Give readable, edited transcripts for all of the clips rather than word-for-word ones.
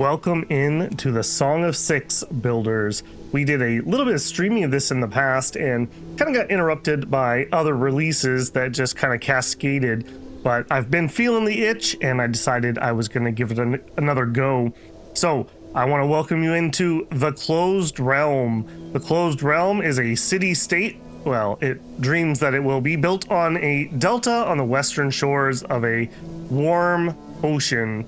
Welcome in to the Song of Six builders. We did a little bit of streaming of this in the past and kind of got interrupted by other releases that just kind of cascaded, but I've been feeling the itch and I decided I was going to give it another go. So I want to welcome you into the Closed Realm. The Closed Realm is a city-state. Well, it dreams that it will be built on a delta on the western shores of a warm ocean.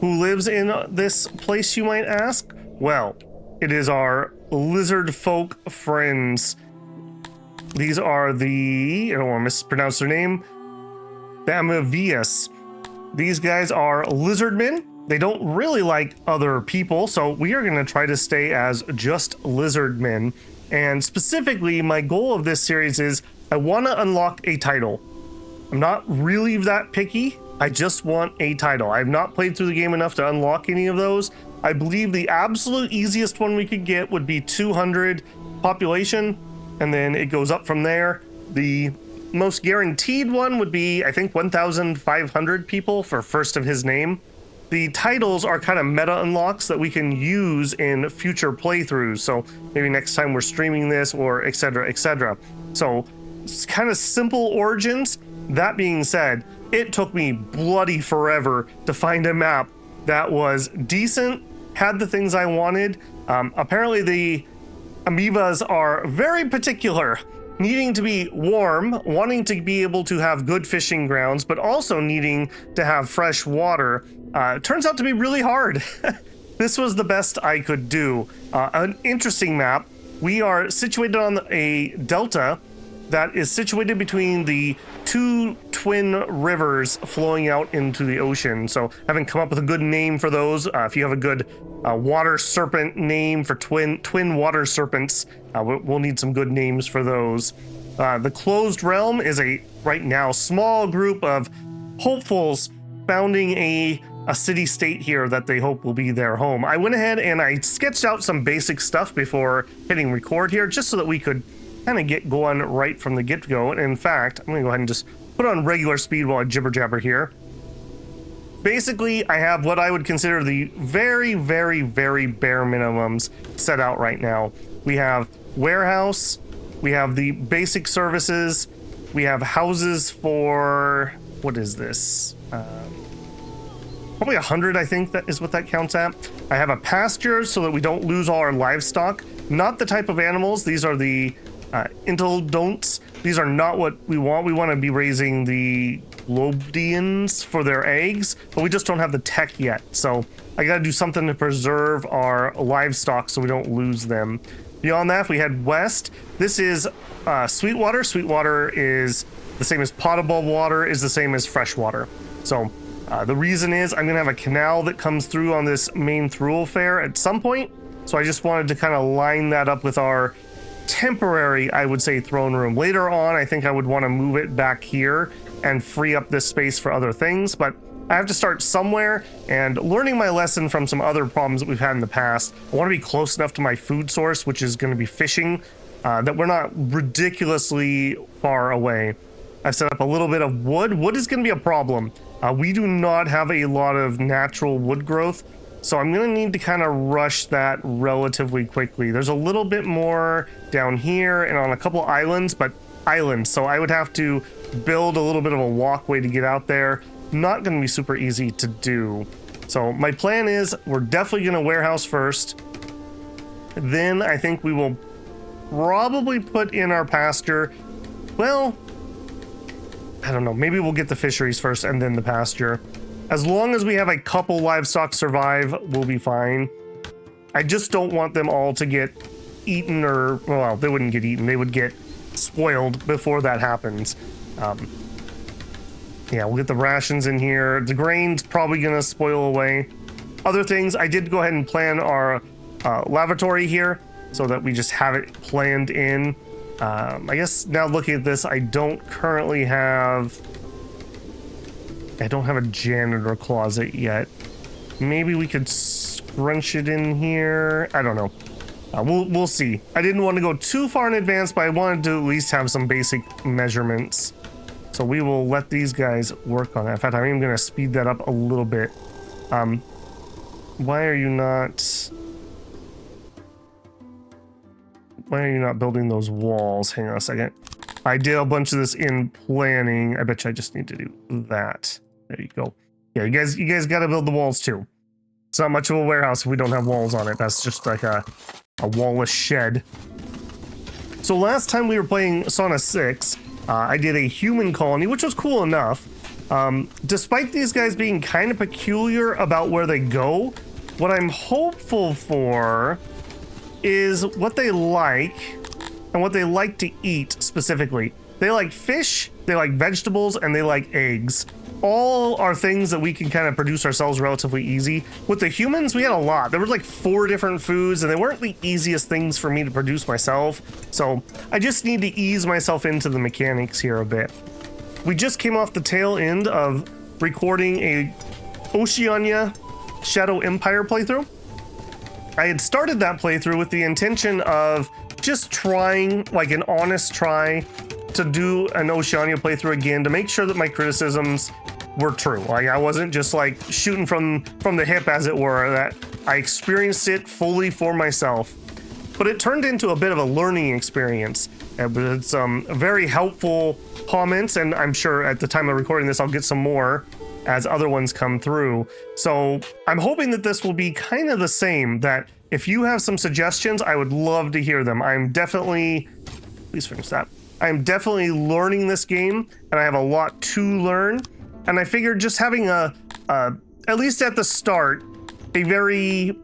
Who lives in this place, you might ask? Well, it is our lizard folk friends. These are the, I don't want to mispronounce their name, Bamavius. These guys are lizardmen. They don't really like other people, so we are going to try to stay as just lizardmen. And specifically, my goal of this series is I want to unlock a title. I'm not really that picky. I just want a title. I have not played through the game enough to unlock any of those. I believe the absolute easiest one we could get would be 200 population, and then it goes up from there. The most guaranteed one would be, I think, 1,500 people for first of his name. The titles are kind of meta unlocks that we can use in future playthroughs. So maybe next time we're streaming this or etc. etc. So it's kind of simple origins. That being said, it took me bloody forever to find a map that was decent, had the things I wanted. Apparently the amoebas are very particular, needing to be warm, wanting to be able to have good fishing grounds, but also needing to have fresh water. Turns out to be really hard. This was the best I could do. An interesting map. We are situated on a delta that is situated between the two twin rivers flowing out into the ocean. So haven't come up with a good name for those. If you have a good water serpent name for twin water serpents, we'll need some good names for those. The Closed Realm is a, right now, small group of hopefuls founding a city-state here that they hope will be their home. I went ahead and I sketched out some basic stuff before hitting record here, just so that we could kind of get going right from the get-go. And in fact, I'm gonna go ahead and just put on regular speed while I jibber-jabber here. Basically, I have what I would consider the very, very, very bare minimums set out right now. We have warehouse, we have the basic services, we have houses for, what is this? Probably 100, I think that is what that counts at. I have a pasture so that we don't lose all our livestock. Not the type of animals, these are the interdonts. These are not what we want. We want to be raising the Lobdians for their eggs, but we just don't have the tech yet. So I got to do something to preserve our livestock so we don't lose them. Beyond that, if we head west, this is Sweetwater. Sweetwater is the same as potable water, is the same as fresh water. So the reason is I'm going to have a canal that comes through on this main thoroughfare at some point. So I just wanted to kind of line that up with our temporary, I would say, throne room. Later on, I think I would want to move it back here and free up this space for other things, but I have to start somewhere, and learning my lesson from some other problems that we've had in the past. I want to be close enough to my food source, which is going to be fishing, that we're not ridiculously far away. I've set up a little bit of wood. Wood is going to be a problem. We do not have a lot of natural wood growth, so I'm going to need to kind of rush that relatively quickly. There's a little bit more down here and on a couple islands, but islands, so I would have to build a little bit of a walkway to get out there. Not going to be super easy to do. So my plan is we're definitely going to warehouse first. Then I think we will probably put in our pasture. Well, I don't know. Maybe we'll get the fisheries first and then the pasture. As long as we have a couple livestock survive, we'll be fine. I just don't want them all to get eaten, or, well, they wouldn't get eaten. They would get spoiled before that happens. Yeah, we'll get the rations in here. The grain's probably going to spoil away. Other things, I did go ahead and plan our lavatory here so that we just have it planned in. I guess now looking at this, I don't have a janitor closet yet. Maybe we could scrunch it in here. I don't know. We'll see. I didn't want to go too far in advance, but I wanted to at least have some basic measurements. So we will let these guys work on that. In fact, I'm even going to speed that up a little bit. Why are you not building those walls? Hang on a second. I did a bunch of this in planning. I bet you I just need to do that. There you go. Yeah, you guys got to build the walls too. It's not much of a warehouse if we don't have walls on it. That's just like a wallless shed. So last time we were playing Sauna 6, I did a human colony, which was cool enough. Despite these guys being kind of peculiar about where they go, what I'm hopeful for is what they like and what they like to eat specifically. They like fish, they like vegetables, and they like eggs. All are things that we can kind of produce ourselves relatively easy. With the humans, we had a lot. There was like 4 different foods, and they weren't the easiest things for me to produce myself. So I just need to ease myself into the mechanics here a bit. We just came off the tail end of recording a Oceania Shadow Empire playthrough. I had started that playthrough with the intention of just trying, like an honest try, to do an Oceania playthrough again to make sure that my criticisms were true. Like I wasn't just like shooting from the hip, as it were, that I experienced it fully for myself. But it turned into a bit of a learning experience. It's very helpful comments, and I'm sure at the time of recording this I'll get some more as other ones come through. So I'm hoping that this will be kind of the same, that if you have some suggestions, I would love to hear them. I'm definitely, please finish that. I'm definitely learning this game, and I have a lot to learn. And I figured just having at least at the start, a very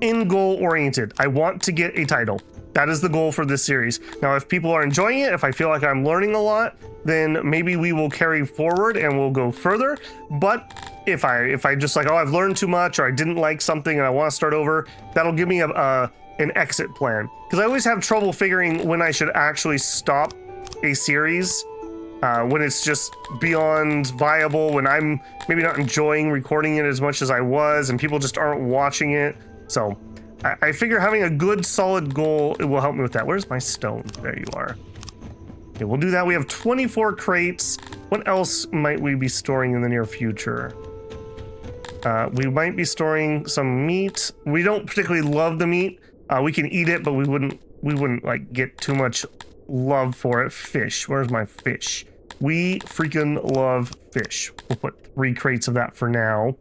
end goal oriented. I want to get a title. That is the goal for this series. Now, if people are enjoying it, if I feel like I'm learning a lot, then maybe we will carry forward and we'll go further. But if I just like, oh, I've learned too much, or I didn't like something and I want to start over, that'll give me an exit plan. Because I always have trouble figuring when I should actually stop a series, when it's just beyond viable, when I'm maybe not enjoying recording it as much as I was and people just aren't watching it. So I figure having a good solid goal, it will help me with that. Where's my stone? There you are. Okay, we'll do that. We have 24 crates. What else might we be storing in the near future? We might be storing some meat. We don't particularly love the meat. We can eat it, but we wouldn't like get too much love for it. Fish. Where's my fish? We freaking love fish. We'll put 3 crates of that for now.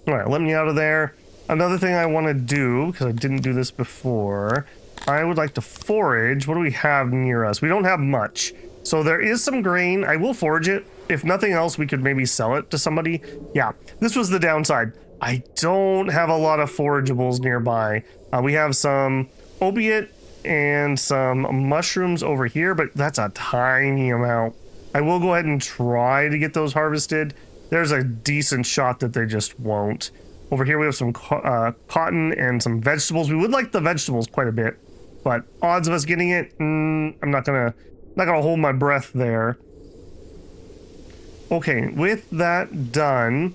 All right, let me out of there. Another thing I want to do, because I didn't do this before, I would like to forage. What do we have near us? We don't have much. So there is some grain. I will forage it. If nothing else, we could maybe sell it to somebody. Yeah, this was the downside. I don't have a lot of forageables nearby. We have some opiate and some mushrooms over here, but that's a tiny amount. I will go ahead and try to get those harvested. There's a decent shot that they just won't. Over here we have some cotton and some vegetables. We would like the vegetables quite a bit, but odds of us getting it, I'm not gonna hold my breath there. Okay, with that done,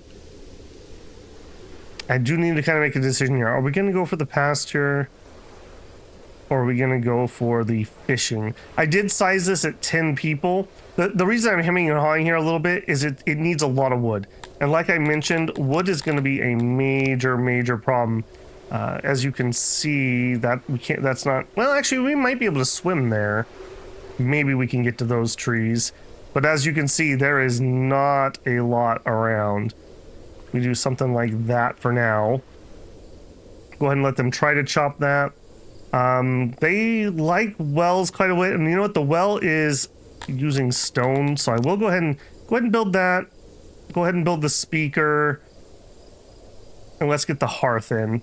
I do need to kind of make a decision here. Are we gonna go for the pasture, or are we gonna go for the fishing? I did size this at 10 people. The reason I'm hemming and hawing here a little bit is it needs a lot of wood. And like I mentioned, wood is going to be a major problem. As you can see, that we can't, that's not, well, actually, we might be able to swim there. Maybe we can get to those trees. But as you can see, there is not a lot around. We do something like that for now. Go ahead and let them try to chop that. They like wells quite a bit. And you know what? The well is using stone. So I will go ahead and build that. Go ahead and build the speaker, and let's get the hearth in.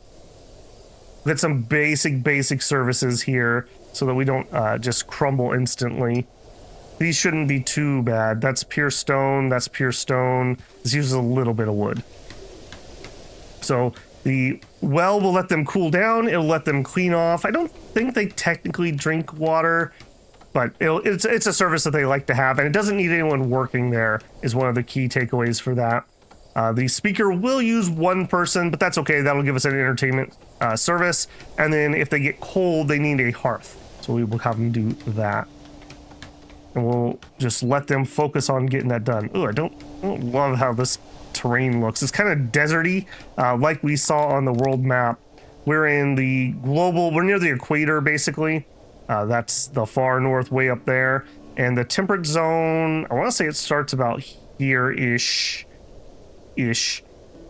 Get some basic services here so that we don't just crumble instantly. These shouldn't be too bad. That's pure stone. That's pure stone. This uses a little bit of wood. So the well will let them cool down. It'll let them clean off. I don't think they technically drink water, but it's a service that they like to have, and it doesn't need anyone working there is one of the key takeaways for that. The speaker will use 1 person, but that's okay. That'll give us an entertainment service. And then if they get cold, they need a hearth. So we will have them do that. And we'll just let them focus on getting that done. Ooh, I don't love how this terrain looks. It's kind of deserty, like we saw on the world map. We're in the global, we're near the equator, basically. That's the far north, way up there. And the temperate zone, I want to say it starts about here-ish.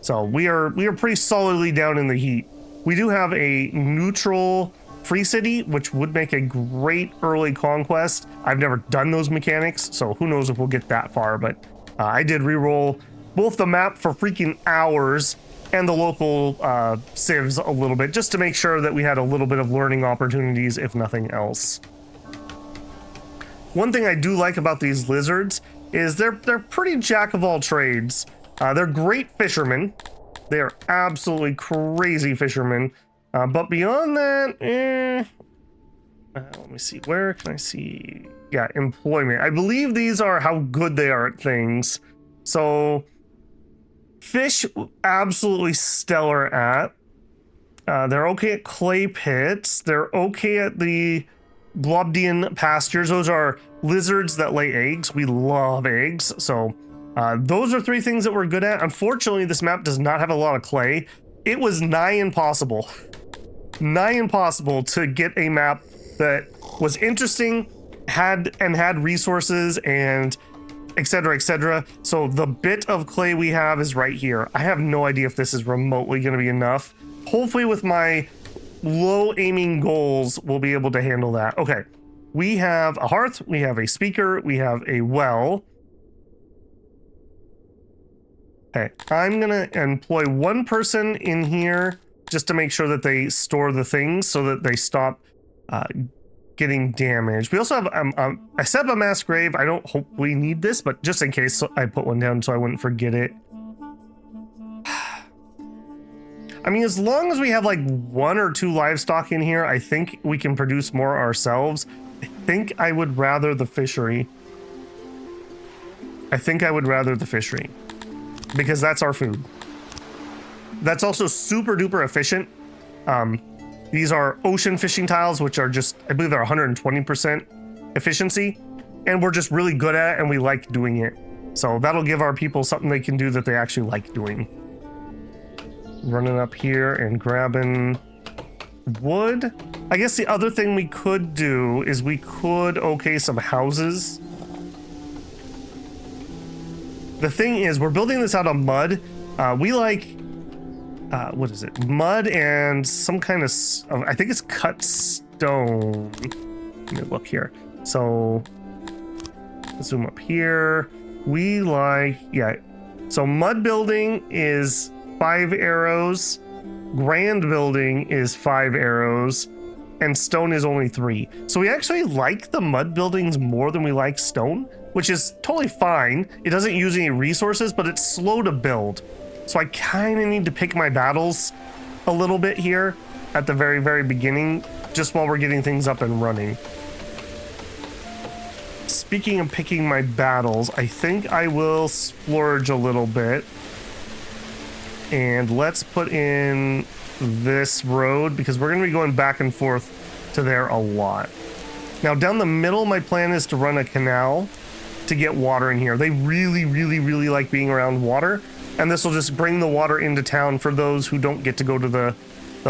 So we are pretty solidly down in the heat. We do have a neutral free city, which would make a great early conquest. I've never done those mechanics, so who knows if we'll get that far, but I did re-roll both the map for freaking hours and the local civs a little bit, just to make sure that we had a little bit of learning opportunities, if nothing else. One thing I do like about these lizards is they're pretty jack of all trades. They're great fishermen. They are absolutely crazy fishermen. But beyond that, let me see. Where can I see? Yeah, employment. I believe these are how good they are at things. So, fish, absolutely stellar at. They're okay at clay pits. They're okay at the Globdian pastures. Those are lizards that lay eggs. We love eggs. So, those are three things that we're good at. Unfortunately, this map does not have a lot of clay. It was nigh impossible to get a map that was interesting, had resources, and etc, etc. So the bit of clay we have is right here. I have no idea if this is remotely going to be enough. Hopefully with my low aiming goals, we'll be able to handle that. Okay, we have a hearth, we have a speaker, we have a well. Okay, I'm gonna employ one person in here just to make sure that they store the things so that they stop getting damaged. We also have I set up a mass grave. I don't hope we need this, but just in case, I put one down so I wouldn't forget it. I mean, as long as we have like 1 or 2 livestock in here, I think we can produce more ourselves. I think I would rather the fishery. Because that's our food. That's also super duper efficient. These are ocean fishing tiles, which are just, I believe they're 120% efficiency. And we're just really good at it and we like doing it. So that'll give our people something they can do that they actually like doing. Running up here and grabbing wood. I guess the other thing we could do is we could okay some houses. The thing is, we're building this out of mud. We like, what is it? Mud and some kind of, I think it's cut stone. Let me look here. So, zoom up here. We like, yeah. So mud building is 5 arrows. Grand building is 5 arrows. And stone is only 3. So we actually like the mud buildings more than we like stone, which is totally fine. It doesn't use any resources, but it's slow to build. So I kind of need to pick my battles a little bit here at the very, very beginning, just while we're getting things up and running. Speaking of picking my battles, I think I will splurge a little bit. And let's put in this road because we're going to be going back and forth to there a lot. Now down the middle, my plan is to run a canal to get water in here. They really, really, really like being around water, and this will just bring the water into town for those who don't get to go to the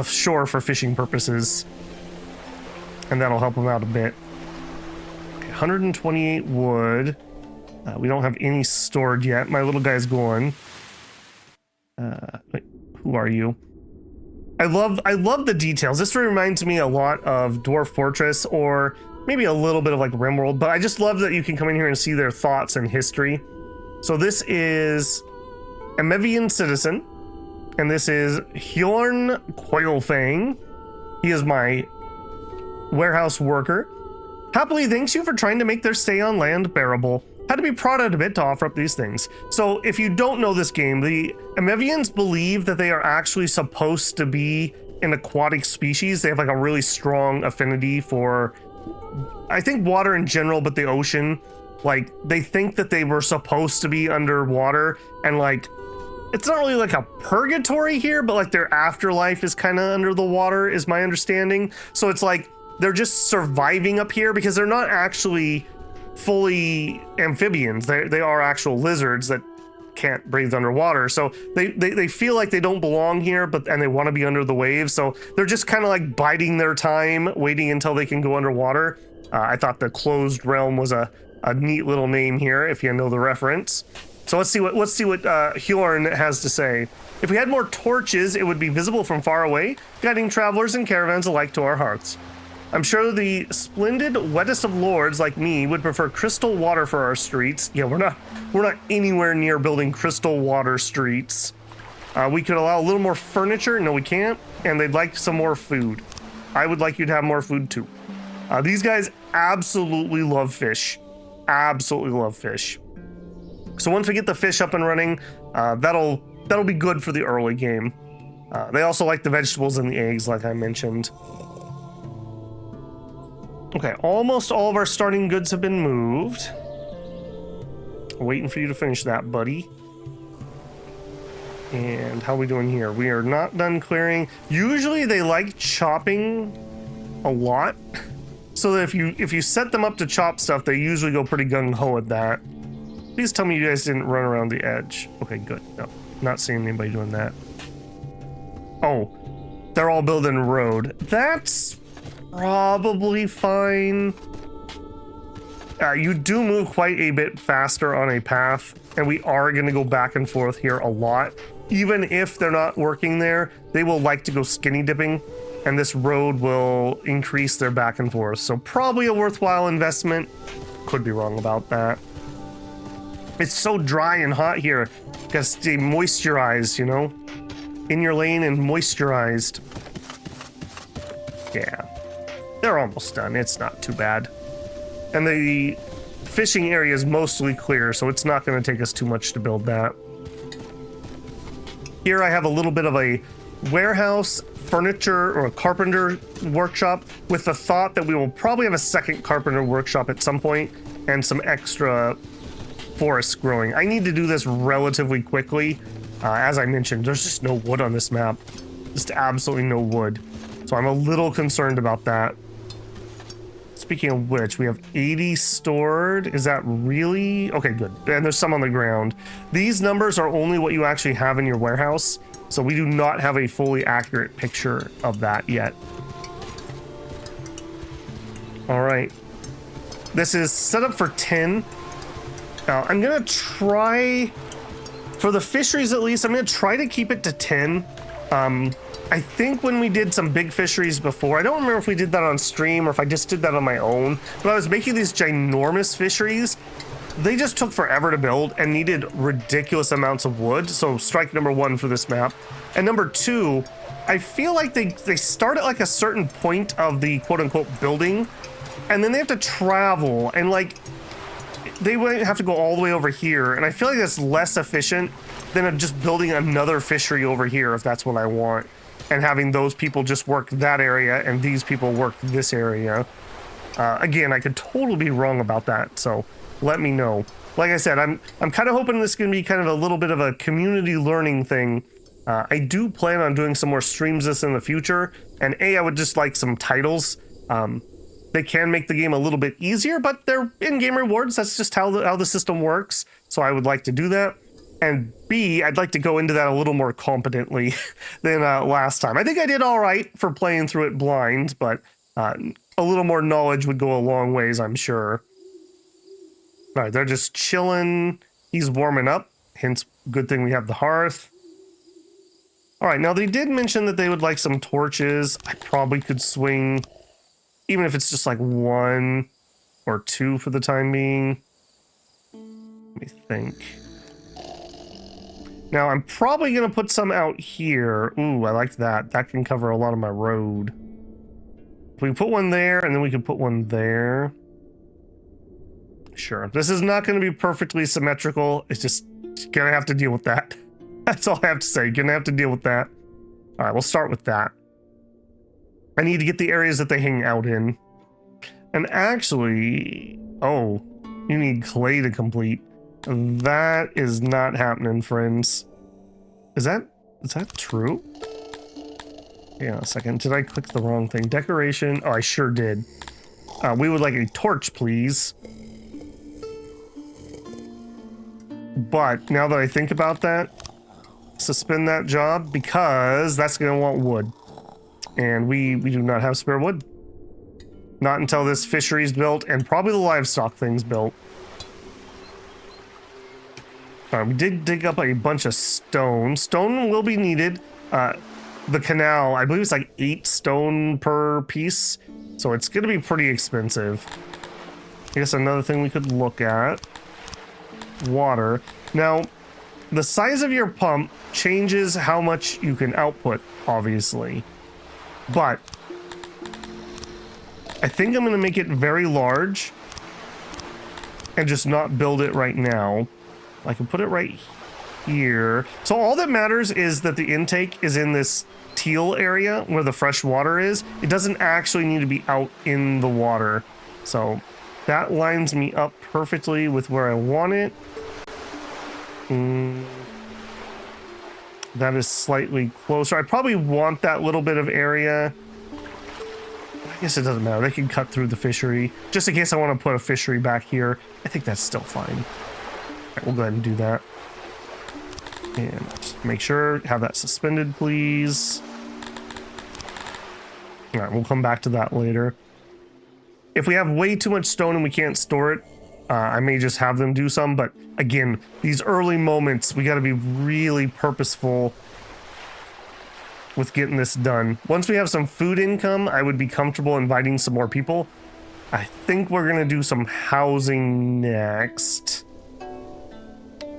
shore for fishing purposes, and that'll help them out a bit. Okay, 128 wood. We don't have any stored yet. My little guy's going. Wait, who are you? I love the details. This reminds me a lot of Dwarf Fortress, or maybe a little bit of like RimWorld, but I just love that you can come in here and see their thoughts and history. So this is a Mevian citizen, and this is Hjorn Coilfang. He is my warehouse worker. Happily thanks you for trying to make their stay on land bearable. Had to be prodded a bit to offer up these things. So if you don't know this game, the Emevians believe that they are actually supposed to be an aquatic species. They have like a really strong affinity for, I think, water in general, but the ocean. Like, they think that they were supposed to be underwater, and like, it's not really like a purgatory here, but like their afterlife is kind of under the water, is my understanding. So it's like they're just surviving up here because they're not actually fully amphibians. They are actual lizards that can't breathe underwater. So they feel like they don't belong here, and they want to be under the waves. So they're just kind of like biding their time, waiting until they can go underwater. I thought the closed realm was a neat little name here, if you know the reference. So let's see what Hjorn has to say. If we had more torches, it would be visible from far away, guiding travelers and caravans alike to our hearts. I'm sure the splendid wettest of lords like me would prefer crystal water for our streets. Yeah, we're not anywhere near building crystal water streets. We could allow a little more furniture. No, we can't. And they'd like some more food. I would like you to have more food too. These guys absolutely love fish. Absolutely love fish. So once we get the fish up and running, that'll be good for the early game. They also like the vegetables and the eggs, like I mentioned. Okay, almost all of our starting goods have been moved. Waiting for you to finish that, buddy. And how are we doing here? We are not done clearing. Usually they like chopping a lot. So that if you set them up to chop stuff, they usually go pretty gung-ho at that. Please tell me you guys didn't run around the edge. Okay, good. No, not seeing anybody doing that. Oh, they're all building a road. That's probably fine. You do move quite a bit faster on a path, and we are going to go back and forth here a lot. Even if they're not working there, they will like to go skinny dipping, and this road will increase their back and forth. So probably a worthwhile investment. Could be wrong about that. It's so dry and hot here. Gotta stay moisturized, you know? In your lane and moisturized. Yeah. They're almost done. It's not too bad. And the fishing area is mostly clear, so it's not going to take us too much to build that. Here I have a little bit of a warehouse, furniture, or a carpenter workshop with the thought that we will probably have a second carpenter workshop at some point and some extra forest growing. I need to do this relatively quickly. As I mentioned, there's just no wood on this map. Just absolutely no wood. So I'm a little concerned about that. Speaking of which, we have 80 stored. Is that really? Okay, good. And there's some on the ground. These numbers are only what you actually have in your warehouse. So we do not have a fully accurate picture of that yet. All right. This is set up for 10. Now, I'm going to try, for the fisheries at least, I'm going to try to keep it to 10. I think when we did some big fisheries before, I don't remember if we did that on stream or if I just did that on my own, but I was making these ginormous fisheries. They just took forever to build and needed ridiculous amounts of wood. So strike number one for this map. And number two, I feel like they start at like a certain point of the quote unquote building, and then they have to travel, and like they would have to go all the way over here. And I feel like that's less efficient than just building another fishery over here if that's what I want. And having those people just work that area and these people work this area. Again, I could totally be wrong about that, so let me know. Like I said, I'm kind of hoping this is going to be kind of a little bit of a community learning thing. I do plan on doing some more streams this in the future, and I would just like some titles. They can make the game a little bit easier, but they're in-game rewards. That's just how the system works, so I would like to do that. And B, I'd like to go into that a little more competently than last time. I think I did all right for playing through it blind, but a little more knowledge would go a long ways, I'm sure. All right, they're just chilling. He's warming up, hence good thing we have the hearth. All right, now they did mention that they would like some torches. I probably could swing, even if it's just like 1 or 2 for the time being. Let me think. Now, I'm probably going to put some out here. Ooh, I like that. That can cover a lot of my road. If we put one there, and then we could put one there. Sure. This is not going to be perfectly symmetrical. It's just going to have to deal with that. That's all I have to say. Going to have to deal with that. All right, we'll start with that. I need to get the areas that they hang out in. And actually... Oh, you need clay to complete. That is not happening, friends. Is that true? Hang on a second. Did I click the wrong thing? Decoration. Oh, I sure did. We would like a torch, please. but now that I think about that, suspend that job because that's going to want wood. And we do not have spare wood. Not until this fishery's built and probably the livestock thing's built. All right, we did dig up a bunch of stone. Stone will be needed. The canal, I believe it's like 8 stone per piece. So it's going to be pretty expensive. I guess another thing we could look at. Water. Now, the size of your pump changes how much you can output, obviously. But I think I'm going to make it very large and just not build it right now. I can put it right here. So all that matters is that the intake is in this teal area where the fresh water is. It doesn't actually need to be out in the water. So that lines me up perfectly with where I want it. That is slightly closer. I probably want that little bit of area. I guess it doesn't matter. They can cut through the fishery. Just in case I want to put a fishery back here. I think that's still fine. All right, we'll go ahead and do that. And just make sure, have that suspended, please. All right, we'll come back to that later. If we have way too much stone and we can't store it, I may just have them do some. But again, these early moments, we got to be really purposeful with getting this done. Once we have some food income, I would be comfortable inviting some more people. I think we're going to do some housing next.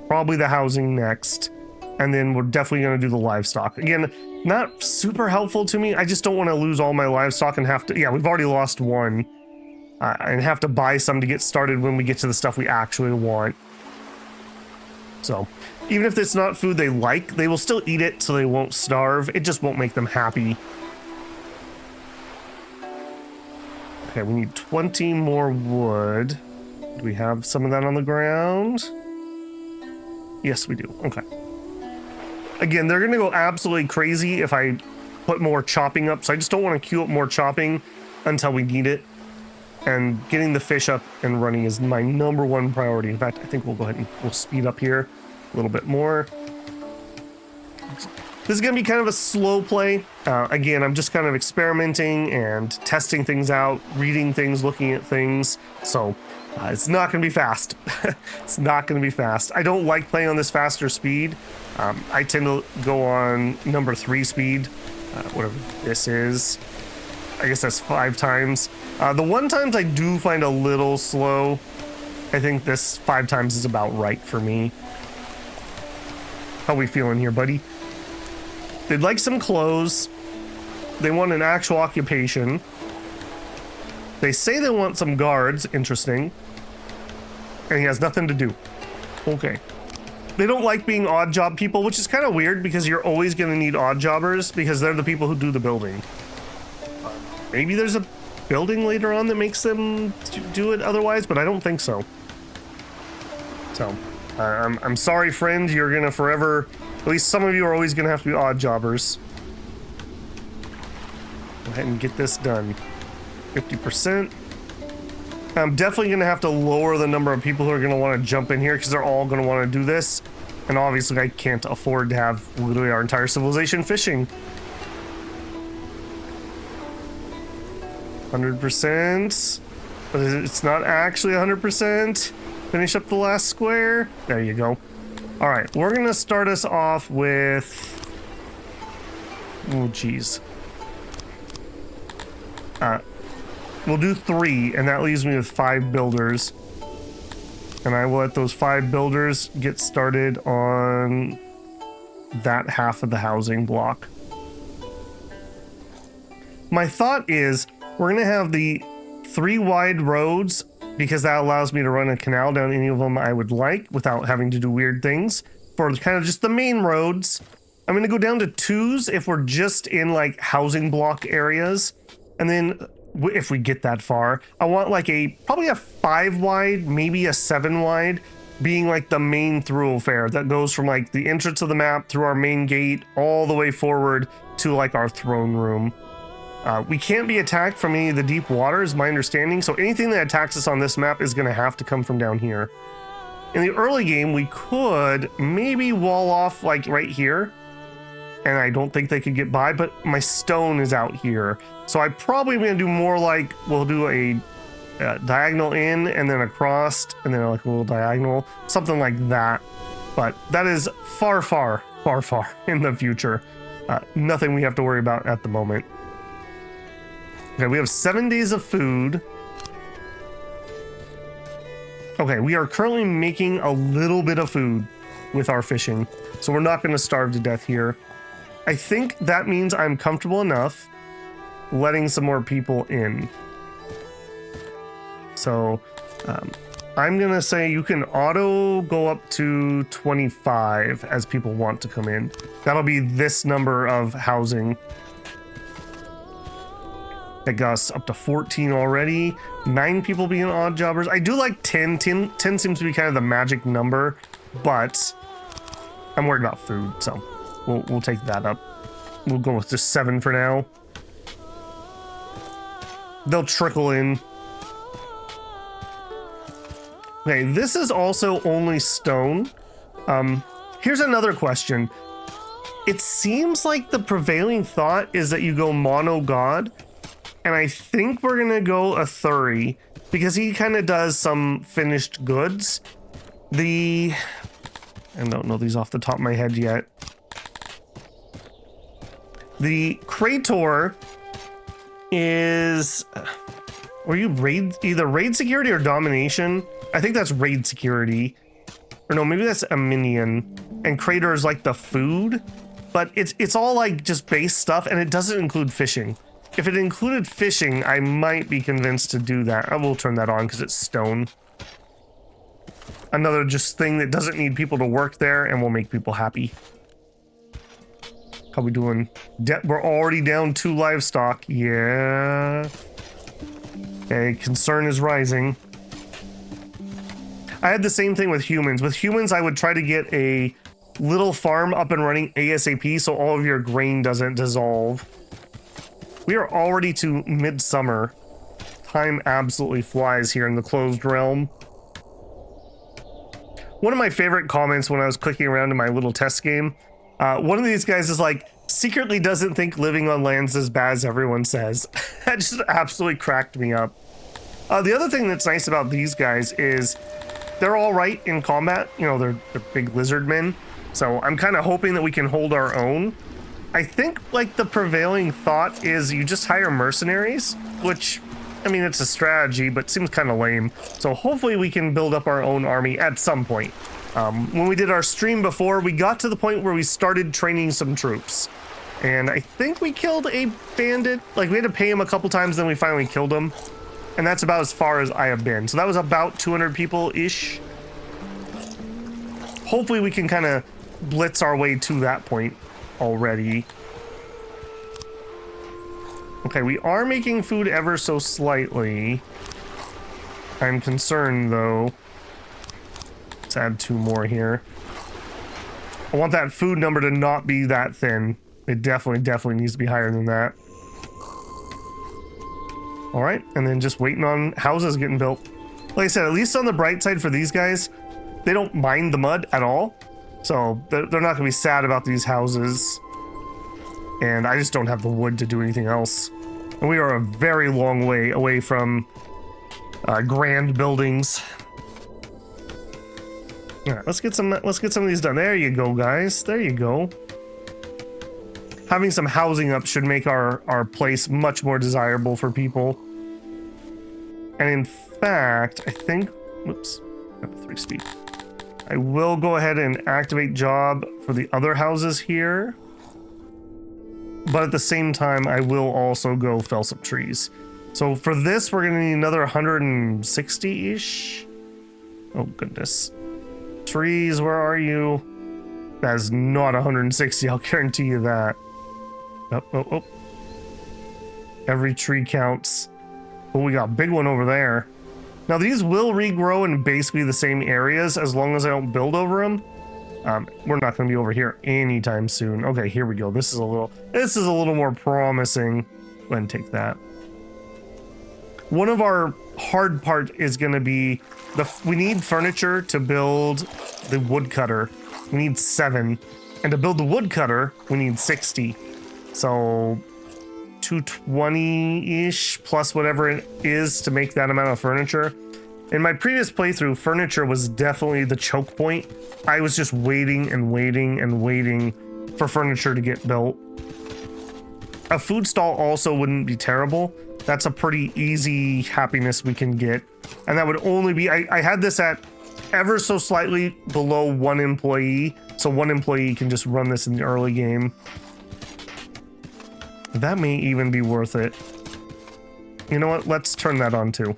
Probably the housing next. And then we're definitely going to do the livestock. Again, not super helpful to me. I just don't want to lose all my livestock and have to... Yeah, we've already lost one. And have to buy some to get started when we get to the stuff we actually want. So, even if it's not food they like, they will still eat it so they won't starve. It just won't make them happy. Okay, we need 20 more wood. Do we have some of that on the ground? Yes, we do. Okay. Again, they're going to go absolutely crazy if I put more chopping up, so I just don't want to queue up more chopping until we need it. And getting the fish up and running is my #1 priority. In fact, I think we'll go ahead and we'll speed up here a little bit more. This is going to be kind of a slow play. Again, I'm just kind of experimenting and testing things out, reading things, looking at things. So it's not going to be fast. It's not going to be fast. I don't like playing on this faster speed. I tend to go on #3 speed, whatever this is. I guess that's 5 times. The 1 times I do find a little slow. I think this 5 times is about right for me. How we feeling here, buddy? They'd like some clothes. They want an actual occupation. They say they want some guards. Interesting. And he has nothing to do. Okay. They don't like being odd job people, which is kind of weird because you're always going to need odd jobbers because they're the people who do the building. Maybe there's a building later on that makes them do it otherwise, but I don't think so. So, I'm sorry, friend. You're going to forever... At least some of you are always going to have to be odd jobbers. Go ahead and get this done. 50%. I'm definitely going to have to lower the number of people who are going to want to jump in here because they're all going to want to do this. And obviously, I can't afford to have literally our entire civilization fishing. 100%, but it's not actually 100%. Finish up the last square. There you go. All right, we're gonna start us off with... Oh, geez. We'll do 3, and that leaves me with 5 builders. And I will let those 5 builders get started on that half of the housing block. My thought is... We're going to have the 3 wide roads because that allows me to run a canal down any of them I would like without having to do weird things. For kind of just the main roads, I'm going to go down to 2s if we're just in like housing block areas. And then if we get that far, I want like probably a 5 wide, maybe a 7 wide being like the main thoroughfare that goes from like the entrance of the map through our main gate all the way forward to like our throne room. We can't be attacked from any of the deep water, is my understanding. So anything that attacks us on this map is going to have to come from down here. In the early game, we could maybe wall off like right here. And I don't think they could get by, but my stone is out here. So I probably am going to do more like, we'll do a diagonal in and then across and then like a little diagonal, something like that. But that is far, far, far, far in the future. Nothing we have to worry about at the moment. Okay, we have 7 days of food. Okay, we are currently making a little bit of food with our fishing. So we're not going to starve to death here. I think that means I'm comfortable enough letting some more people in. So I'm going to say you can auto go up to 25 as people want to come in. That'll be this number of housing. That got us up to 14 already. 9 people being odd jobbers. I do like 10. 10 seems to be kind of the magic number, but I'm worried about food, so we'll take that up. We'll go with just 7 for now. They'll trickle in. Okay, this is also only stone. Here's another question. It seems like the prevailing thought is that you go mono god, and I think we're gonna go a Thuri because he kind of does some finished goods. I don't know these off the top of my head yet. The Krator is, were you either raid security or domination? I think that's raid security. Or no, maybe that's a minion. And Krator is like the food, but it's all like just base stuff, and it doesn't include fishing. If it included fishing, I might be convinced to do that. I will turn that on because it's stone. Another just thing that doesn't need people to work there and will make people happy. How we doing? We're already down 2 livestock. Yeah. Okay, concern is rising. I had the same thing with humans. With humans, I would try to get a little farm up and running ASAP so all of your grain doesn't dissolve. We are already to midsummer. Time absolutely flies here in the closed realm. One of my favorite comments when I was clicking around in my little test game, one of these guys is like, secretly doesn't think living on land's as bad as everyone says. That just absolutely cracked me up. The other thing that's nice about these guys is they're all right in combat. You know, they're big lizard men. So I'm kind of hoping that we can hold our own. I think like the prevailing thought is you just hire mercenaries, which, I mean, it's a strategy, but seems kind of lame. So hopefully we can build up our own army at some point. When we did our stream before, we got to the point where we started training some troops. And I think we killed a bandit. Like, we had to pay him a couple times, then we finally killed him. And that's about as far as I have been. So that was about 200 people-ish. Hopefully we can kind of blitz our way to that point already. Okay, we are making food ever so slightly. I'm concerned, though. Let's add 2 more here. I want that food number to not be that thin. It definitely needs to be higher than that. All right, and then just waiting on houses getting built. Like I said, at least on the bright side for these guys, they don't mind the mud at all. So they're not gonna be sad about these houses. And I just don't have the wood to do anything else. And we are a very long way away from grand buildings. All right, let's get some of these done. There you go, guys. There you go. Having some housing up should make our place much more desirable for people. And in fact, I think, whoops, I have a 3 speed. I will go ahead and activate job for the other houses here. But at the same time, I will also go fell some trees. So for this, we're gonna need another 160-ish. Oh goodness. Trees, where are you? That is not 160, I'll guarantee you that. Oh. Every tree counts. Oh, we got a big one over there. Now these will regrow in basically the same areas as long as I don't build over them. We're not going to be over here anytime soon. Okay, here we go. This is a little more promising. Go ahead and take that. one of our hard part is going to be we need furniture to build the woodcutter. We need 7, and to build the woodcutter we need 60. So 220-ish plus whatever it is to make that amount of furniture. In my previous playthrough, furniture was definitely the choke point. I was just waiting and waiting and waiting for furniture to get built. A food stall also wouldn't be terrible. That's a pretty easy happiness we can get. And that would only be, I had this at ever so slightly below 1 employee. So 1 employee can just run this in the early game. That may even be worth it. You know what? Let's turn that on too.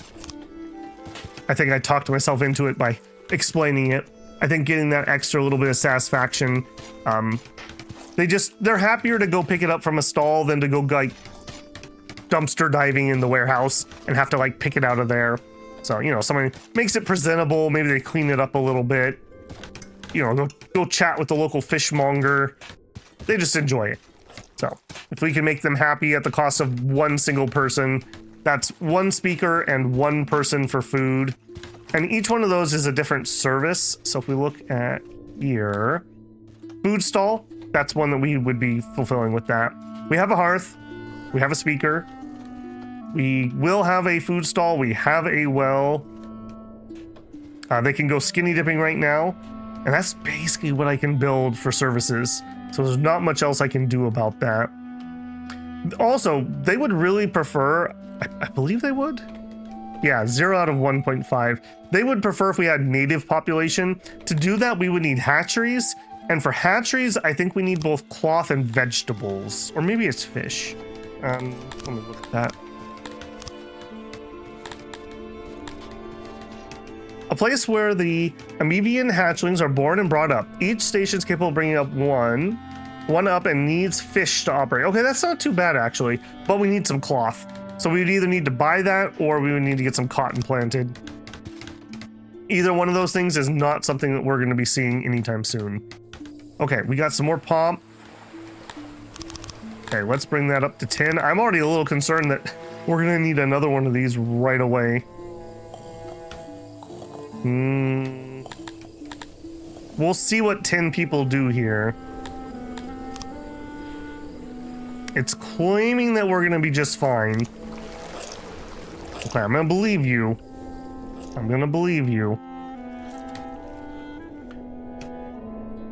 I think I talked myself into it by explaining it. I think getting that extra little bit of satisfaction, they're happier to go pick it up from a stall than to go like dumpster diving in the warehouse and have to like pick it out of there. So, you know, someone makes it presentable, maybe they clean it up a little bit, you know, go chat with the local fishmonger. They just enjoy it. So if we can make them happy at the cost of 1 single person, that's 1 speaker and 1 person for food. And each one of those is a different service. So if we look at here, food stall, that's one that we would be fulfilling with that. We have a hearth, we have a speaker, we will have a food stall, we have a well. They can go skinny dipping right now. And that's basically what I can build for services. So there's not much else I can do about that. Also, they would really prefer, I believe they would. Yeah, 0 out of 1.5. They would prefer if we had native population. To do that, we would need hatcheries. And for hatcheries, I think we need both cloth and vegetables. Or maybe it's fish. Let me look at that. A place where the amoebian hatchlings are born and brought up. Each station is capable of bringing up one up and needs fish to operate. Okay, that's not too bad actually, but we need some cloth. So we would either need to buy that or we would need to get some cotton planted. Either one of those things is not something that we're going to be seeing anytime soon. Okay, we got some more pomp. Okay, let's bring that up to 10. I'm already a little concerned that we're going to need another one of these right away. We'll see what 10 people do here. It's claiming that we're gonna be just fine. Okay, I'm gonna believe you. I'm gonna believe you.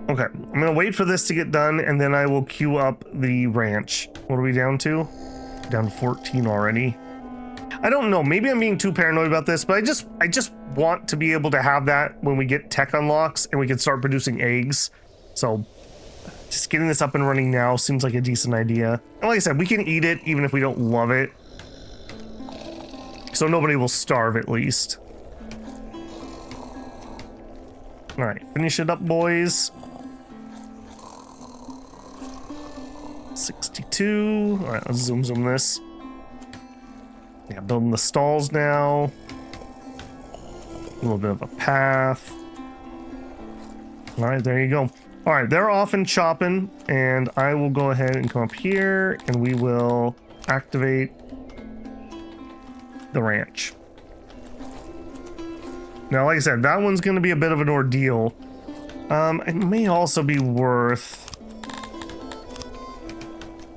Okay, I'm gonna wait for this to get done and then I will queue up the ranch. What are we down to? Down to 14 already. I don't know, maybe I'm being too paranoid about this, but I just want to be able to have that when we get tech unlocks and we can start producing eggs. So just getting this up and running now seems like a decent idea. And like I said, we can eat it even if we don't love it. So nobody will starve at least. All right, finish it up, boys. 62. All right, let's zoom this. Yeah, building the stalls now. A little bit of a path. All right, there you go. All right, they're off and chopping, and I will go ahead and come up here, and we will activate the ranch. Now, like I said, that one's going to be a bit of an ordeal. It may also be worth...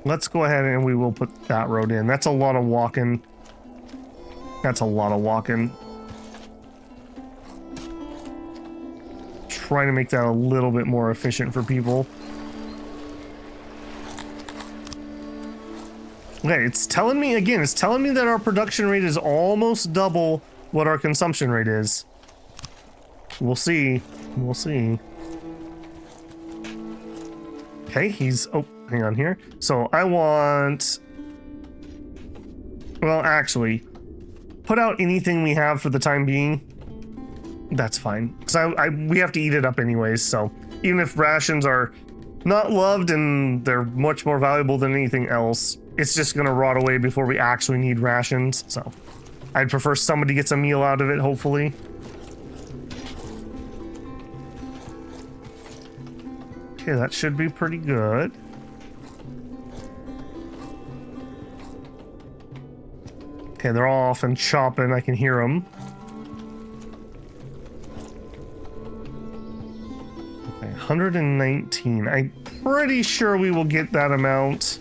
Let's go ahead and we will put that road in. That's a lot of walking. That's a lot of walking. Trying to make that a little bit more efficient for people. Okay, it's telling me again, it's telling me that our production rate is almost double what our consumption rate is. We'll see. We'll see. Okay, he's... Oh, hang on here. So I want... Well, actually, put out anything we have for the time being. That's fine. Because we have to eat it up anyways, so even if rations are not loved and they're much more valuable than anything else, it's just going to rot away before we actually need rations. So I'd prefer somebody gets a meal out of it, hopefully. Okay, that should be pretty good. Okay, they're all off and chopping. I can hear them. Okay, 119. I'm pretty sure we will get that amount.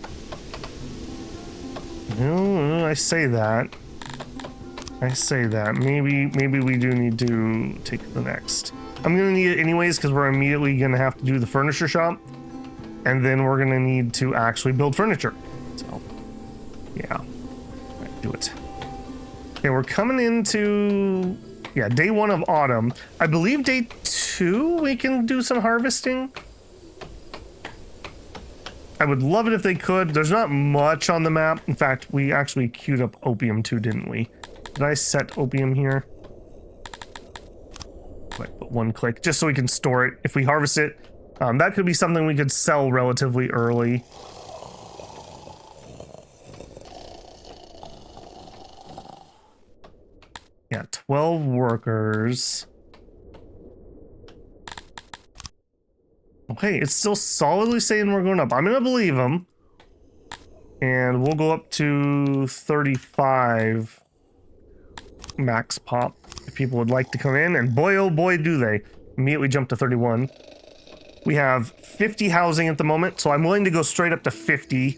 No, I say that. Maybe we do need to take the next. I'm gonna need it anyways because we're immediately gonna have to do the furniture shop, and then we're gonna need to actually build furniture. So, yeah, right, do it. Okay, we're coming into day 1 of autumn. I believe day 2 we can do some harvesting. I would love it if they could. There's not much on the map. In fact, we actually queued up opium too, didn't we? Did I set opium here? Wait, but 1 click, just so we can store it. If we harvest it, that could be something we could sell relatively early. Yeah, 12 workers. Okay, it's still solidly saying we're going up. I'm gonna believe them. And we'll go up to 35 max pop if people would like to come in. And boy, oh boy, do they. Immediately jump to 31. We have 50 housing at the moment, so I'm willing to go straight up to 50.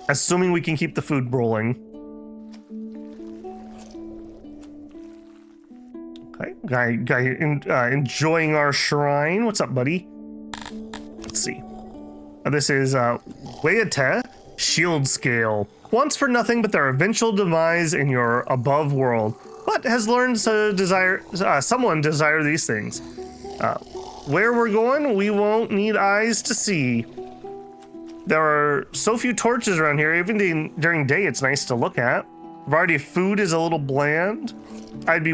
Assuming we can keep the food rolling. Okay, guy enjoying our shrine. What's up, buddy? Let's see. This is Weate Shield Scale. Wants for nothing but their eventual demise in your above world, but has learned to desire someone desire these things. Where we're going, we won't need eyes to see. There are so few torches around here. Even during day, it's nice to look at. Variety of food is a little bland. I'd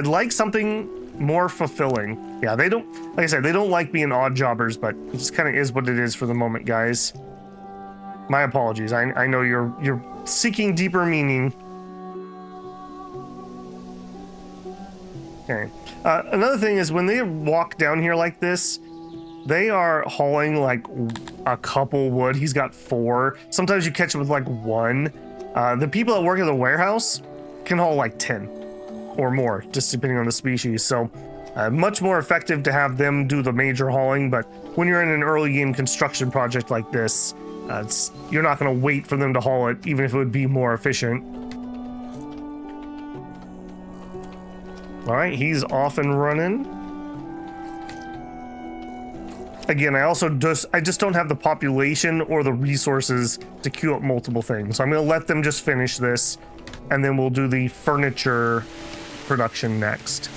like something more fulfilling. Yeah, they don't, like I said, they don't like being odd jobbers, but it just kind of is what it is for the moment, guys. My apologies. I know you're seeking deeper meaning. Okay. Another thing is when they walk down here like this, they are hauling like a couple wood. He's got 4. Sometimes you catch him with like 1. The people that work at the warehouse can haul like 10 or more, just depending on the species. So much more effective to have them do the major hauling. But when you're in an early game construction project like this, you're not going to wait for them to haul it, even if it would be more efficient. All right, he's off and running. Again, I just don't have the population or the resources to queue up multiple things. So I'm going to let them just finish this, and then we'll do the furniture production next.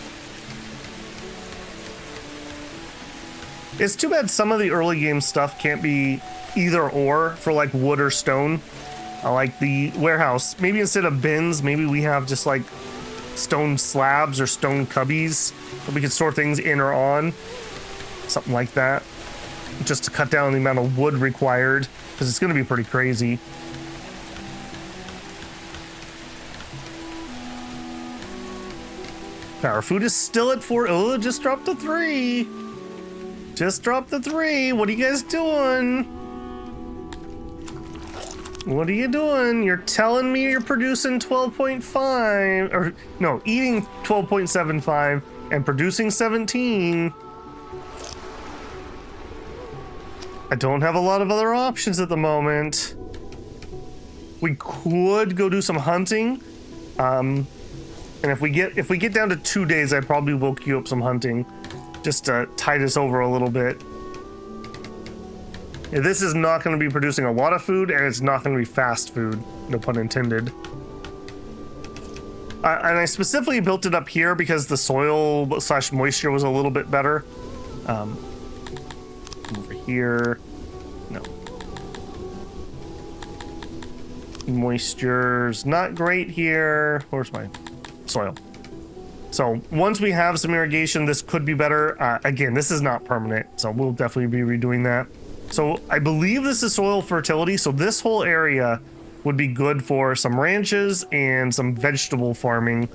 It's too bad some of the early game stuff can't be either or for like wood or stone. I like the warehouse. Maybe instead of bins, maybe we have just like stone slabs or stone cubbies that we can store things in or on. Something like that. Just to cut down the amount of wood required, because it's going to be pretty crazy. Our food is still at 4. Oh, it just dropped to 3. Just dropped to 3. What are you guys doing? What are you doing? You're telling me you're producing 12.5, or no, eating 12.75 and producing 17. I don't have a lot of other options at the moment. We could go do some hunting. And if we get down to 2 days, I probably will queue up some hunting just to tide us over a little bit. Yeah, this is not going to be producing a lot of food, and it's not going to be fast food, no pun intended. And I specifically built it up here because the soil / moisture was a little bit better. Over here, no. Moisture's not great here. Where's my soil? So once we have some irrigation, this could be better. Again, this is not permanent, so we'll definitely be redoing that. So I believe this is soil fertility, so this whole area would be good for some ranches and some vegetable farming,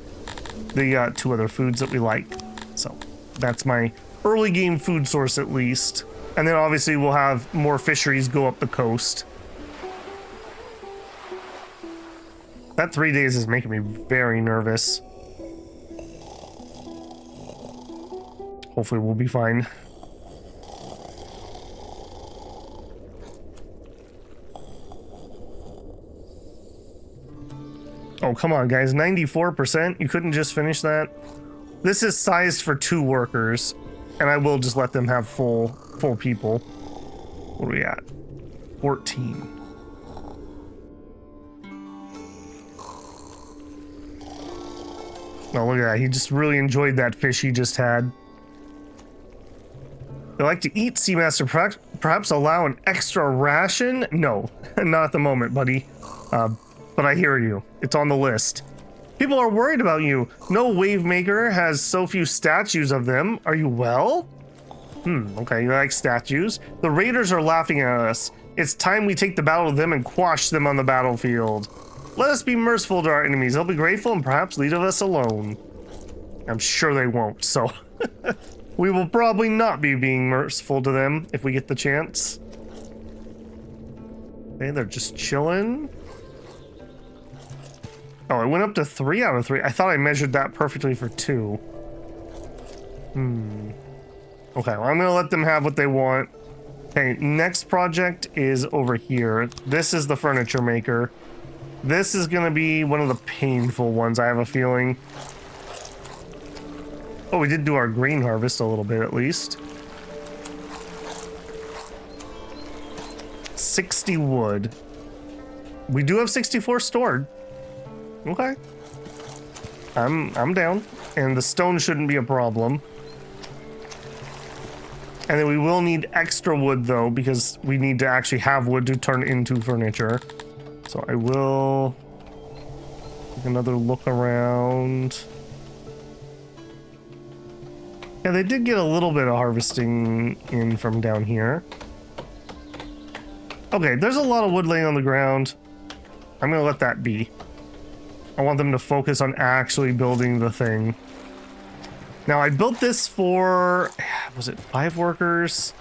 the 2 other foods that we like. So that's my early game food source at least. And then obviously we'll have more fisheries go up the coast. That 3 days is making me very nervous. Hopefully we'll be fine. Oh, come on, guys. 94%? You couldn't just finish that? This is sized for 2 workers, and I will just let them have full people. What are we at? 14. Oh, look at that. He just really enjoyed that fish he just had. They like to eat, Seamaster. Perhaps allow an extra ration? No, not at the moment, buddy. But I hear you. It's on the list. People are worried about you. No wave maker has so few statues of them. Are you well? Okay, you like statues? The raiders are laughing at us. It's time we take the battle to them and quash them on the battlefield. Let us be merciful to our enemies. They'll be grateful and perhaps leave us alone. I'm sure they won't, so... we will probably not be being merciful to them if we get the chance. Okay, they're just chilling. Oh, it went up to 3 out of 3. I thought I measured that perfectly for 2. Okay, well, I'm gonna let them have what they want. Okay, next project is over here. This is the furniture maker. This is gonna be one of the painful ones, I have a feeling. Oh, we did do our grain harvest a little bit at least. 60 wood. We do have 64 stored. Okay. I'm down. And the stone shouldn't be a problem. And then we will need extra wood though, because we need to actually have wood to turn into furniture. So I will take another look around. Yeah, they did get a little bit of harvesting in from down here. Okay, there's a lot of wood laying on the ground. I'm gonna let that be. I want them to focus on actually building the thing. Now, I built this for, was it 5 workers?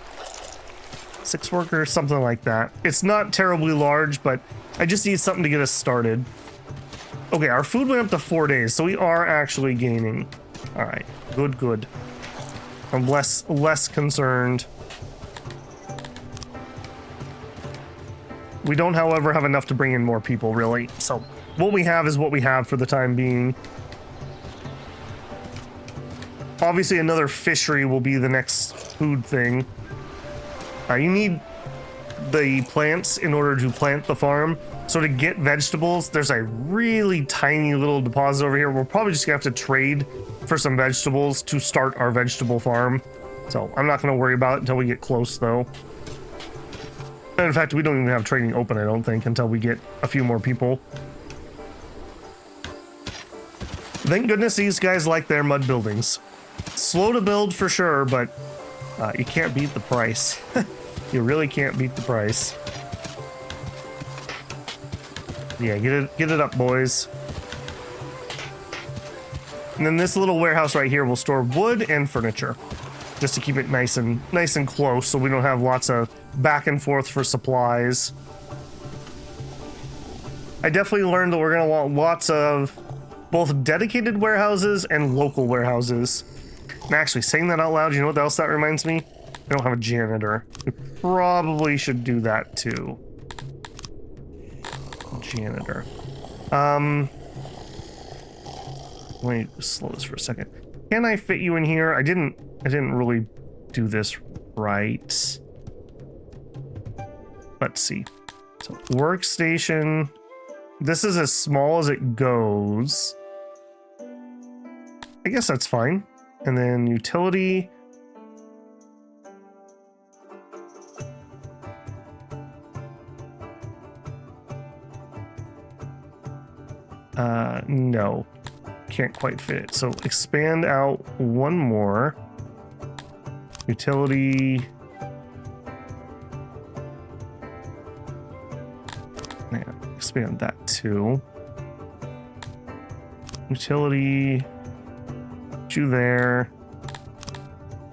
6 workers, something like that. It's not terribly large, but I just need something to get us started. Okay, our food went up to 4 days, so we are actually gaining. All right, good. I'm less concerned. We don't, however, have enough to bring in more people, really. So what we have is what we have for the time being. Obviously, another fishery will be the next food thing. You need the plants in order to plant the farm. So to get vegetables, there's a really tiny little deposit over here. We're probably just gonna have to trade for some vegetables to start our vegetable farm. So I'm not gonna worry about it until we get close, though. And in fact, we don't even have trading open, I don't think, until we get a few more people. Thank goodness these guys like their mud buildings. Slow to build for sure, but you can't beat the price. You really can't beat the price. Yeah, get it up, boys. And then this little warehouse right here will store wood and furniture, just to keep it nice and close, so we don't have lots of back and forth for supplies. I definitely learned that we're gonna want lots of both dedicated warehouses and local warehouses. And actually, saying that out loud, you know what else that reminds me? I don't have a janitor. We probably should do that too. Janitor. Let me slow this for a second. Can I fit you in here? I didn't really do this right. Let's see. So workstation. This is as small as it goes. I guess that's fine. And then utility. No, can't quite fit it. So expand out one more. Utility. Yeah, expand that too. Utility. Put you there.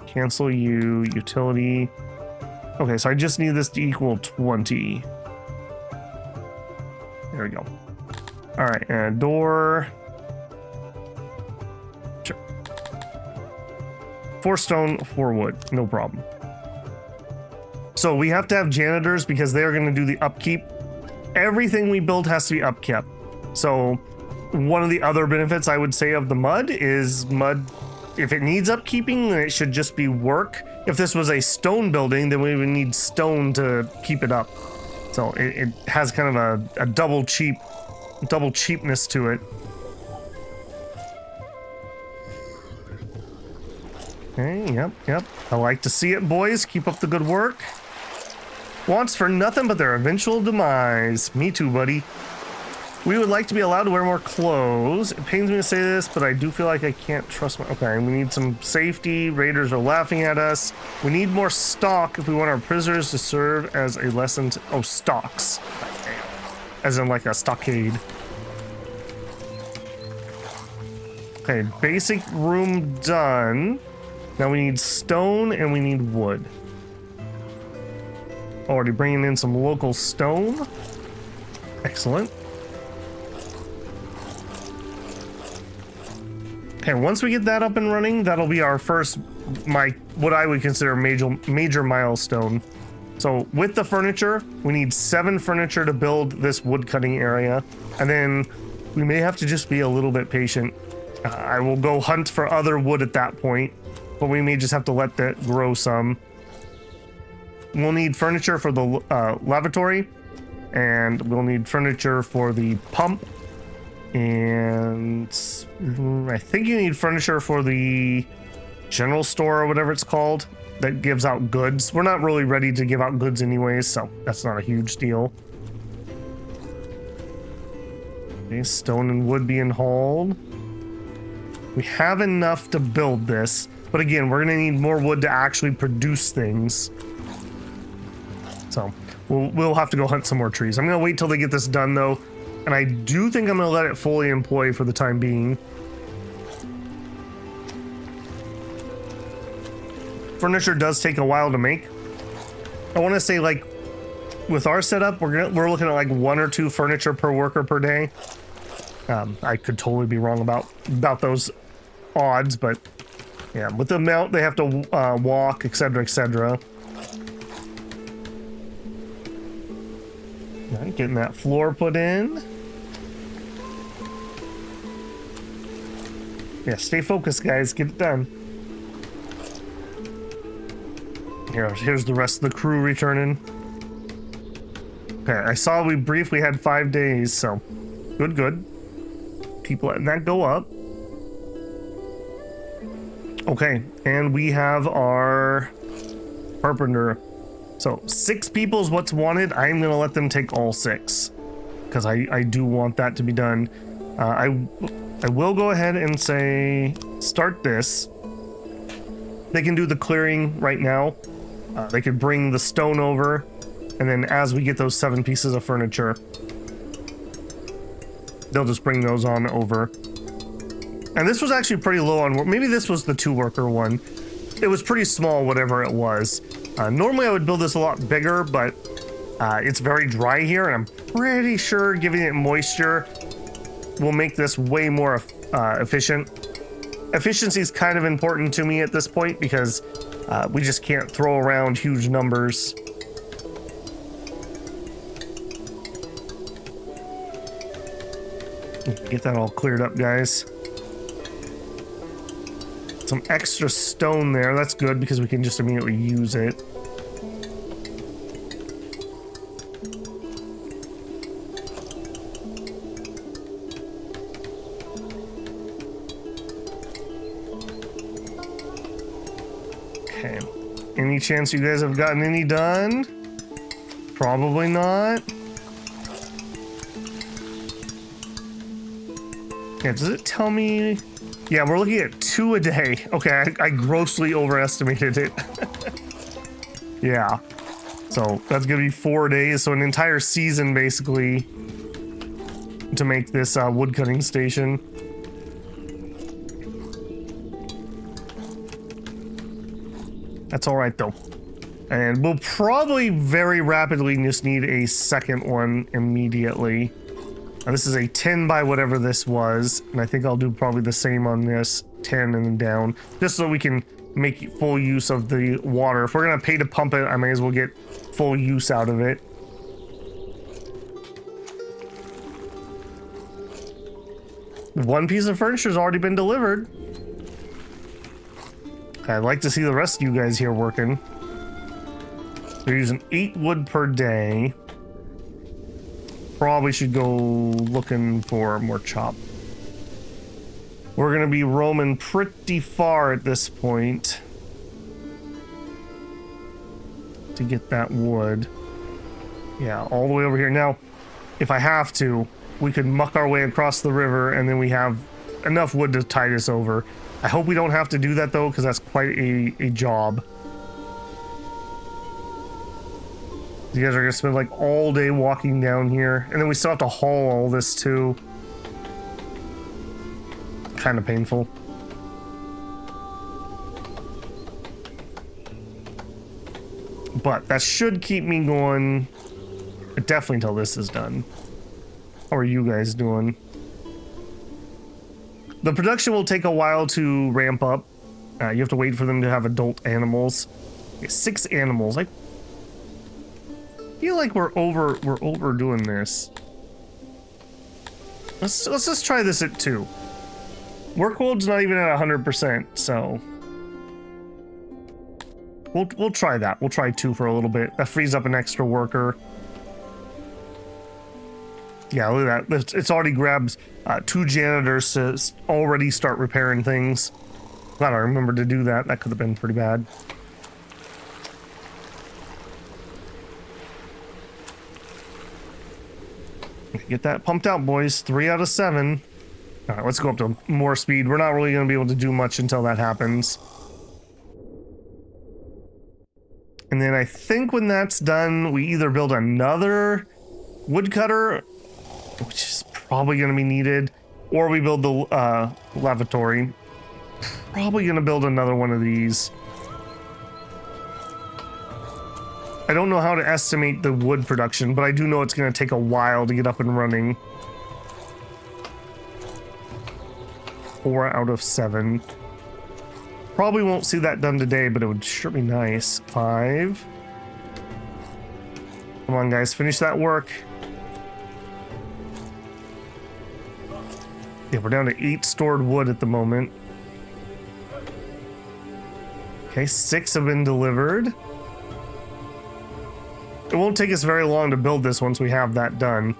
Cancel you. Utility. Okay, so I just need this to equal 20. There we go. All right, and a door. Sure. 4 stone, 4 wood, no problem. So we have to have janitors because they are going to do the upkeep. Everything we build has to be upkept. So one of the other benefits I would say of the mud is mud, if it needs upkeeping, then it should just be work. If this was a stone building, then we would need stone to keep it up. So it has kind of a double cheapness to it. Okay, yep. I like to see it, boys. Keep up the good work. Wants for nothing but their eventual demise. Me too, buddy. We would like to be allowed to wear more clothes. It pains me to say this, but I do feel like I can't trust my... Okay, we need some safety. Raiders are laughing at us. We need more stock if we want our prisoners to serve as a lesson to... Oh, stocks. As in like a stockade. Okay, basic room done. Now we need stone and we need wood. Already bringing in some local stone. Excellent. Okay, once we get that up and running, that'll be our first, what I would consider major milestone. So with the furniture, we need 7 furniture to build this wood cutting area. And then we may have to just be a little bit patient. I will go hunt for other wood at that point, but we may just have to let that grow some. We'll need furniture for the lavatory, and we'll need furniture for the pump. And I think you need furniture for the general store or whatever it's called that gives out goods. We're not really ready to give out goods anyways, so that's not a huge deal. Okay, stone and wood being hauled. We have enough to build this, but again, we're gonna need more wood to actually produce things. So we'll have to go hunt some more trees. I'm gonna wait till they get this done though. And I do think I'm gonna let it fully employ for the time being. Furniture does take a while to make. I want to say, like, with our setup, we're looking at like 1 or 2 furniture per worker per day. I could totally be wrong about those odds, but yeah, with the amount they have to walk, etc., etc. Getting that floor put in. Yeah, stay focused, guys. Get it done. Here's the rest of the crew returning. Okay, I saw we briefly had 5 days, so good. Keep letting that go up. Okay, and we have our carpenter. So 6 people is what's wanted. I'm gonna let them take all 6 because I do want that to be done. I will go ahead and say start this. They can do the clearing right now. They could bring the stone over, and then as we get those 7 pieces of furniture, they'll just bring those on over. And this was actually pretty low on, maybe this was the 2-worker one. It was pretty small, whatever it was. Normally I would build this a lot bigger, but it's very dry here, and I'm pretty sure giving it moisture will make this way more efficient. Efficiency is kind of important to me at this point because we just can't throw around huge numbers. Get that all cleared up, guys. Some extra stone there. That's good because we can just immediately use it. Okay. Any chance you guys have gotten any done? Probably not. Yeah, does it tell me? Yeah, we're looking at 2 a day. Okay, I grossly overestimated it. Yeah. So that's gonna be 4 days, so an entire season basically to make this wood cutting station. That's all right though. And we'll probably very rapidly just need a second one immediately. Now, this is a 10 by whatever this was, and I think I'll do probably the same on this, 10 and then down, just so we can make full use of the water. If we're gonna pay to pump it, I may as well get full use out of it. One piece of furniture has already been delivered. I'd like to see the rest of you guys here working. They're using 8 wood per day. Probably should go looking for more chop. We're gonna be roaming pretty far at this point to get that wood. Yeah, all the way over here. Now, if I have to, we could muck our way across the river and then we have enough wood to tide us over. I hope we don't have to do that though, because that's quite a job. You guys are gonna spend like all day walking down here, and then we still have to haul all this too. Kind of painful. But that should keep me going definitely until this is done. How are you guys doing? The production will take a while to ramp up. You have to wait for them to have adult animals. 6 animals. I feel like we're overdoing this. Let's just try this at 2. Workload's not even at 100%, so we'll try that. We'll try 2 for a little bit. That frees up an extra worker. Yeah, look at that. It's already grabbed 2 janitors to already start repairing things. Glad I remembered to do that. That could have been pretty bad. Get that pumped out, boys. 3 out of 7. All right, let's go up to more speed. We're not really going to be able to do much until that happens. And then I think when that's done, we either build another woodcutter, which is probably going to be needed, or we build the lavatory. Probably going to build another one of these. I don't know how to estimate the wood production, but I do know it's going to take a while to get up and running. 4 out of 7. Probably won't see that done today, but it would sure be nice. 5. Come on, guys, finish that work. Yeah, we're down to 8 stored wood at the moment. Okay, 6 have been delivered. It won't take us very long to build this once we have that done.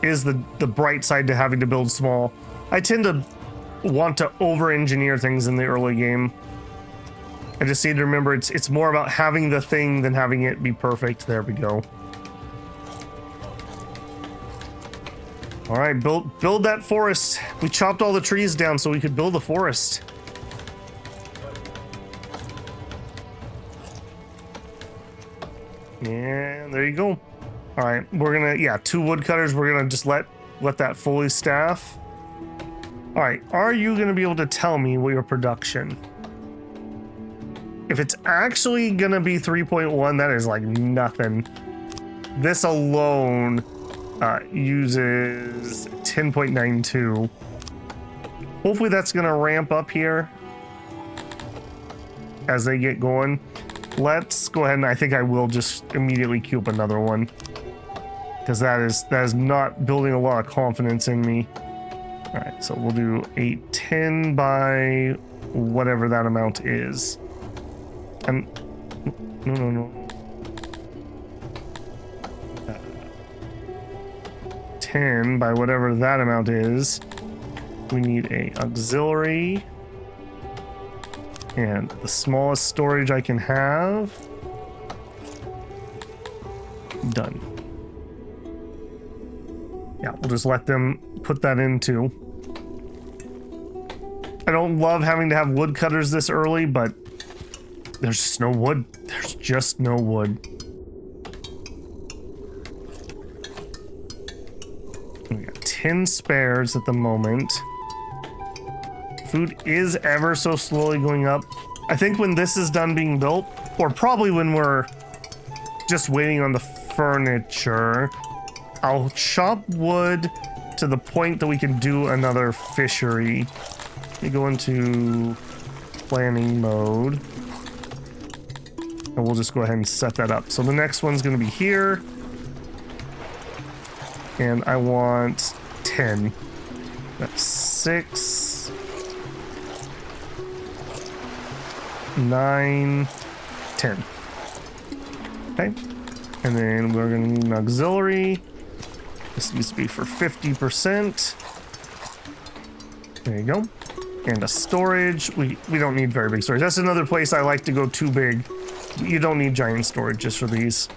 Is the bright side to having to build small. I tend to want to over-engineer things in the early game. I just need to remember it's more about having the thing than having it be perfect. There we go. All right, build that forest. We chopped all the trees down so we could build the forest. And there you go. All right, we're gonna, yeah, 2 woodcutters. We're gonna just let that fully staff. All right, are you gonna be able to tell me what your production? If it's actually gonna be 3.1, that is like nothing. This alone uses 10.92. Hopefully that's gonna ramp up here as they get going. Let's go ahead, and I think I will just immediately queue up another one, because that is not building a lot of confidence in me. All right, so we'll do a 10 by whatever that amount is. And no. 10 by whatever that amount is. We need a auxiliary. And the smallest storage I can have. Done. Yeah, we'll just let them put that into. I don't love having to have woodcutters this early, but there's just no wood. There's just no wood. We got 10 spares at the moment. Food is ever so slowly going up. I think when this is done being built, or probably when we're just waiting on the furniture, I'll chop wood to the point that we can do another fishery. We go into planning mode. And we'll just go ahead and set that up. So the next one's going to be here. And I want 10. That's 6, 9, 10. Okay. And then we're going to need an auxiliary. This needs to be for 50%. There you go. And a storage. We don't need very big storage. That's another place I like to go too big. You don't need giant storage just for these.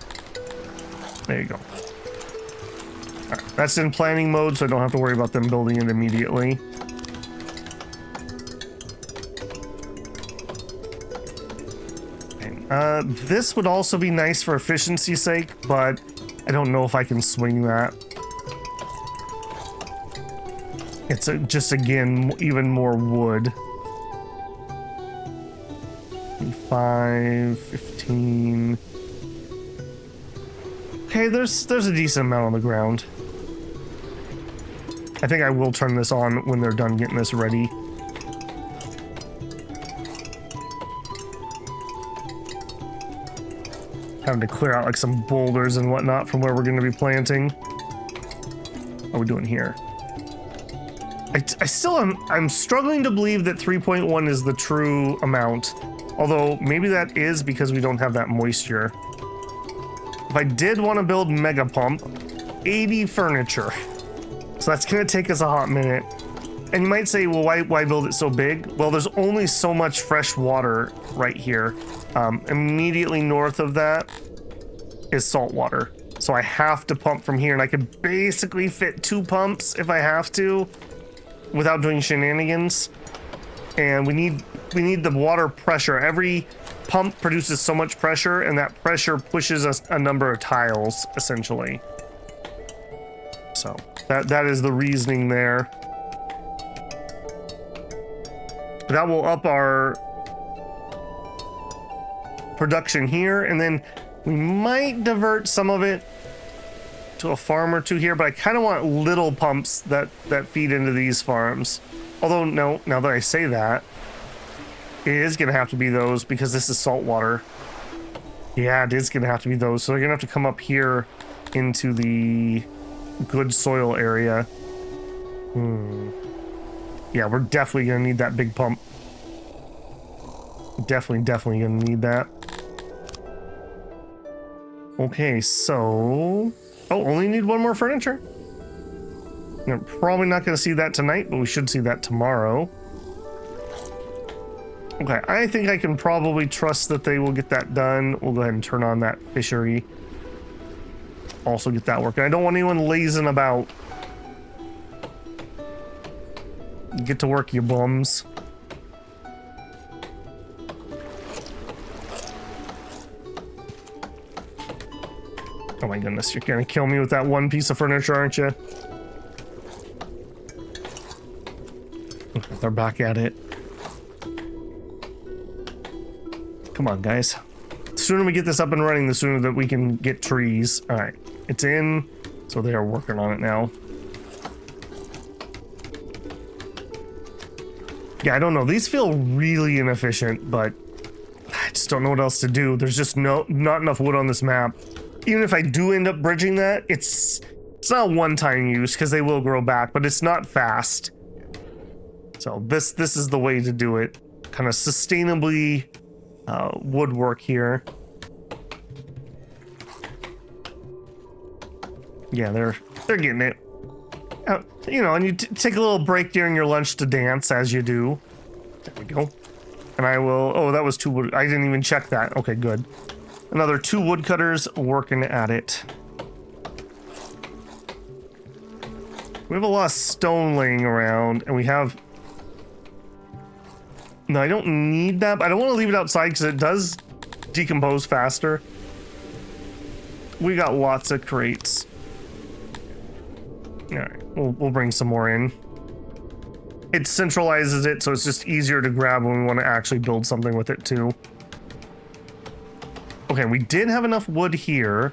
There you go. All right, that's in planning mode, so I don't have to worry about them building it immediately. This would also be nice for efficiency's sake, but I don't know if I can swing that. It's just, again, even more wood. 5, 15. Okay, there's a decent amount on the ground. I think I will turn this on when they're done getting this ready. Having to clear out like some boulders and whatnot from where we're going to be planting. What are we doing here? I still am. I'm struggling to believe that 3.1 is the true amount. Although maybe that is because we don't have that moisture. If I did want to build mega pump, 80 furniture. So that's going to take us a hot minute. And you might say, well, why build it so big? Well, there's only so much fresh water right here. Immediately north of that is salt water. So I have to pump from here, and I could basically fit 2 pumps if I have to without doing shenanigans. And we need the water pressure. Every pump produces so much pressure, and that pressure pushes us a number of tiles, essentially. So that is the reasoning there. That will up our production here, and then we might divert some of it to a farm or two here, but I kind of want little pumps that feed into these farms. Although, no, now that I say that, it is going to have to be those because this is salt water. Yeah, it is going to have to be those. So they're going to have to come up here into the good soil area. Yeah, we're definitely going to need that big pump. Definitely going to need that. Okay, so... Oh, only need 1 more furniture? We're probably not going to see that tonight, but we should see that tomorrow. Okay, I think I can probably trust that they will get that done. We'll go ahead and turn on that fishery. Also get that working. I don't want anyone lazing about. Get to work, you bums. Oh my goodness, you're gonna kill me with that 1 piece of furniture, aren't you? Okay, they're back at it. Come on, guys. The sooner we get this up and running, the sooner that we can get trees. All right, it's in, so they are working on it now. Yeah, I don't know. These feel really inefficient, but I just don't know what else to do. There's just not enough wood on this map. Even if I do end up bridging that, it's not one-time use because they will grow back, but it's not fast. So this is the way to do it. Kind of sustainably woodwork here. Yeah, they're getting it. You know, and you take a little break during your lunch to dance, as you do. There we go. And I will... Oh, that was 2 wood... I didn't even check that. Okay, good. Another 2 woodcutters working at it. We have a lot of stone laying around, and we have... No, I don't need that, but I don't want to leave it outside because it does decompose faster. We got lots of crates. All right, we'll bring some more in. It centralizes it, so it's just easier to grab when we want to actually build something with it too. Okay, we did have enough wood here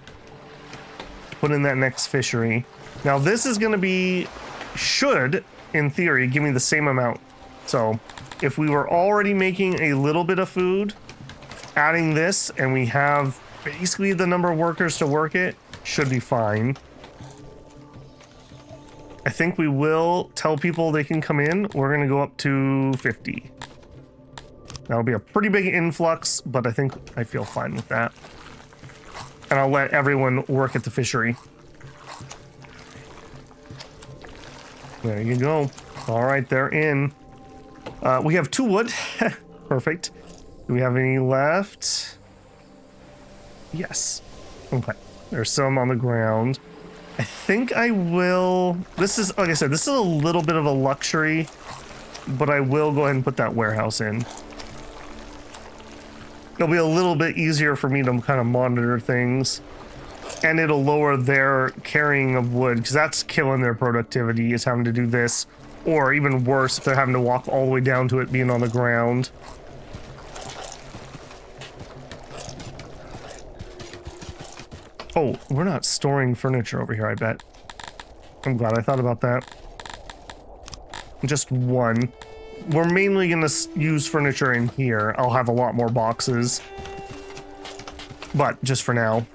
to put in that next fishery. Now this is going to be, should, in theory, give me the same amount. So if we were already making a little bit of food, adding this, and we have basically the number of workers to work it, should be fine. I think we will tell people they can come in. We're going to go up to 50. That'll be a pretty big influx, but I think I feel fine with that. And I'll let everyone work at the fishery. There you go. All right, they're in. We have 2 wood. Perfect. Do we have any left? Yes. Okay. There's some on the ground. I think I will... This is, like I said, this is a little bit of a luxury, but I will go ahead and put that warehouse in. It'll be a little bit easier for me to kind of monitor things, and it'll lower their carrying of wood, because that's killing their productivity, is having to do this, or even worse, if they're having to walk all the way down to it being on the ground. Oh, we're not storing furniture over here, I bet. I'm glad I thought about that. Just 1. We're mainly going to use furniture in here. I'll have a lot more boxes. But just for now.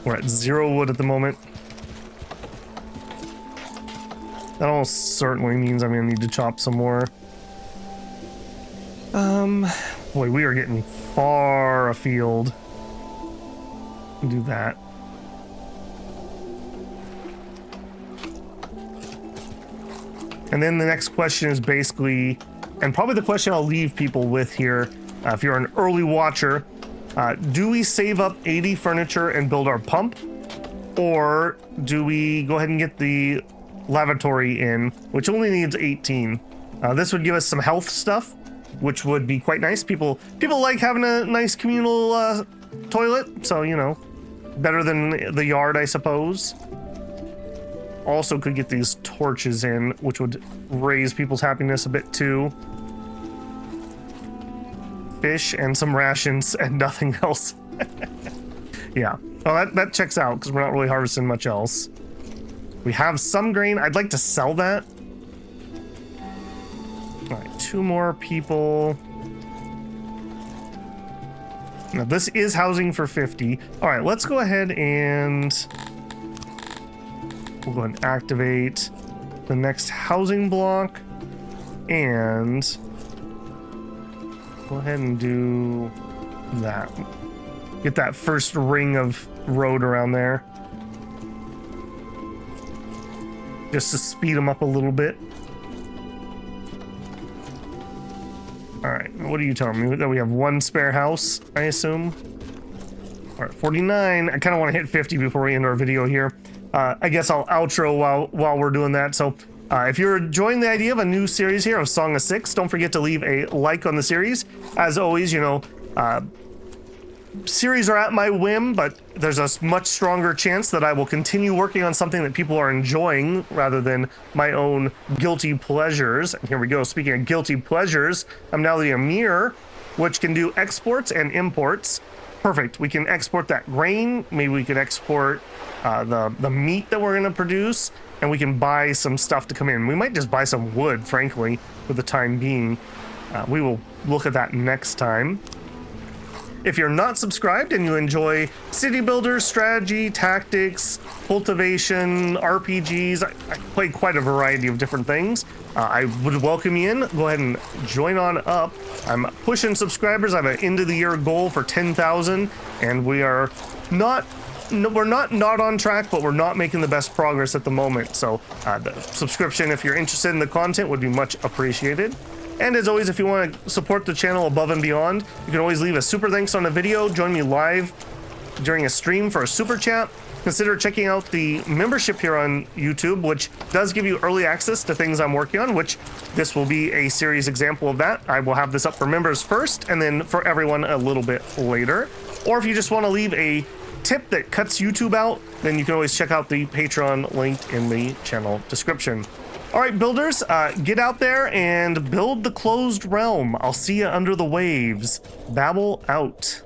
We're at 0 wood at the moment. That almost certainly means I'm going to need to chop some more. Boy, we are getting far afield. Do that. And then the next question is basically, and probably the question I'll leave people with here, if you're an early watcher, do we save up 80 furniture and build our pump? Or do we go ahead and get the lavatory in, which only needs 18? This would give us some health stuff, which would be quite nice. People like having a nice communal toilet, so, you know, better than the yard, I suppose. Also could get these torches in, which would raise people's happiness a bit too. Fish and some rations and nothing else. Yeah, well, that checks out, because we're not really harvesting much else. We have some grain. I'd like to sell that. All right, 2 more people. Now this is housing for 50. All right, let's go ahead and we'll go ahead and activate the next housing block, and go ahead and do that. Get that first ring of road around there, just to speed them up a little bit. All right, what are you telling me? That we have 1 spare house, I assume? All right, 49. I kind of want to hit 50 before we end our video here. I guess I'll outro while we're doing that. So if you're enjoying the idea of a new series here of Song of Six, don't forget to leave a like on the series. As always, you know, series are at my whim, but there's a much stronger chance that I will continue working on something that people are enjoying rather than my own guilty pleasures. And here we go. Speaking of guilty pleasures, I'm now the Emir, which can do exports and imports. Perfect. We can export that grain. Maybe we can export the meat that we're going to produce, and we can buy some stuff to come in. We might just buy some wood, frankly, for the time being. We will look at that next time. If you're not subscribed and you enjoy city builders, strategy, tactics, cultivation, RPGs, I play quite a variety of different things. I would welcome you in. Go ahead and join on up. I'm pushing subscribers. I have an end of the year goal for 10,000, and we are not on track, but we're not making the best progress at the moment. So the subscription, if you're interested in the content, would be much appreciated. And as always, if you want to support the channel above and beyond, you can always leave a super thanks on a video, join me live during a stream for a super chat. Consider checking out the membership here on YouTube, which does give you early access to things I'm working on, which this will be a series example of that. I will have this up for members first, and then for everyone a little bit later. Or if you just want to leave a tip that cuts YouTube out, then you can always check out the Patreon linked in the channel description. All right, builders, get out there and build the closed realm. I'll see you under the waves. Babel out.